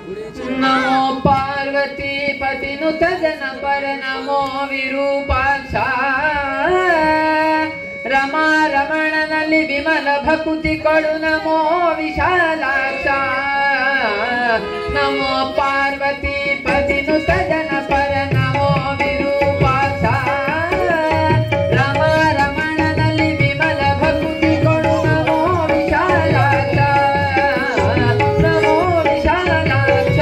नमो पार्वती पतिनुत जन पर नमो विरूपाक्ष रमा रमणನಲ್ಲಿ ವಿಮಲ ಭಕುತಿ ಕೊಡು ನಮೋ ವಿಶಾಲಾಕ್ಷ ನಮೋ ಪಾರ್ವತಿ ಪತಿನುತ ಜನ ಪರ ನಮೋ ವಿರೂಪಾಕ್ಷ रमा रमणನಲ್ಲಿ ವಿಮಲ ಭಕುತಿ ಕೊಡು ನಮೋ ವಿಶಾಲಾಕ್ಷ ನಮೋ ವಿಶಾಲಾಕ್ಷ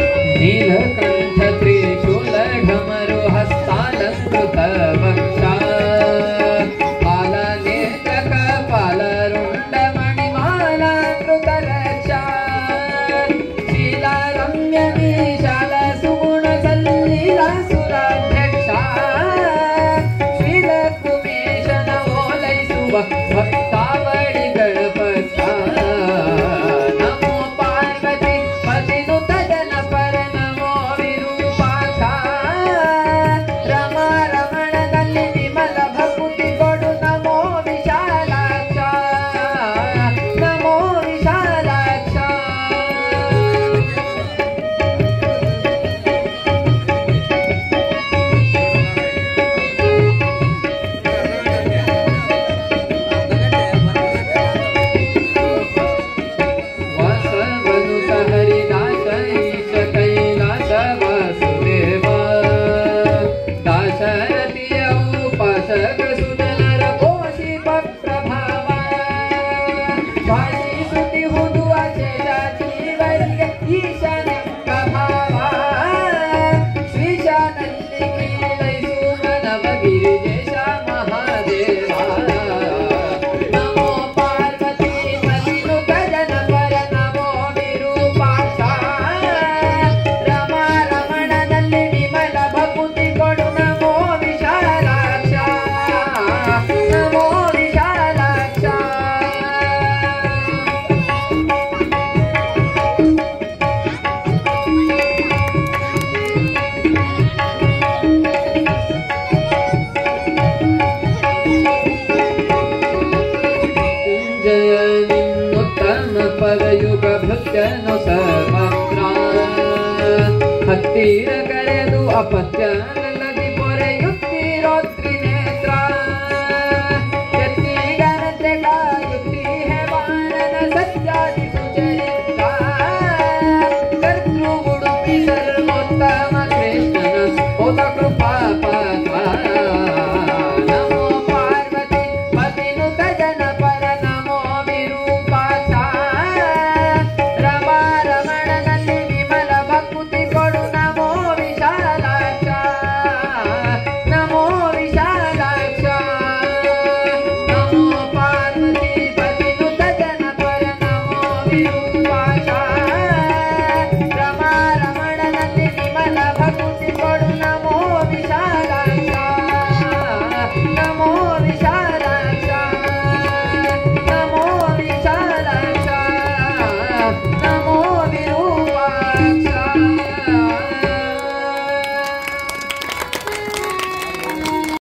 नीलकंठ त्रिशूल ढमरु हस्तालंकृत वक्षा पालनेत्र कपालरुंड मणिमालाकृत रक्षा शीला रम्य विशाल सुगुण सल्लीला सुराध्यक्ष श्रीलकुमेश नमो लैसुव भक्तावळि गणपत नमो पार्वती पतिनुत जन पर नमो विरूपाಕ್ಷ रमा रमणದಲ್ಲಿ ವಿಮಲ ಭಕುತಿ ಕೊಡು ನಮೋ ವಿಶಾಲಾಕ್ಷ ನಮೋ ವಿಶಾಲಾಕ್ಷ वासवनुत हरिदास ईश कैलास वासुदेव दाशरथिय उपासक सुदलर कोशिप प्रभाव वाणी स्तुति हुदु अशेषाची वैर्य ईशान्यंग भाव श्रीशानल्ली कीलैसु मनवगिरिजेश महादेवा नमो पार्वती पतिनुत जन पर नमो विरूपाಕ್ಷ रमा रमणದಲ್ಲಿ ವಿಮಲ ಭಕುತಿ ಕೊಡು ನಮೋ ವಿಶಾಲಾಕ್ಷ ನಮೋ ವಿಶಾಲಾಕ್ಷ जय निन्नुत्तम पदयुग भृत्यनु सर्वत्र ಹತ್ತಿರ ಕಳೆದು ಅಪತ್ಯ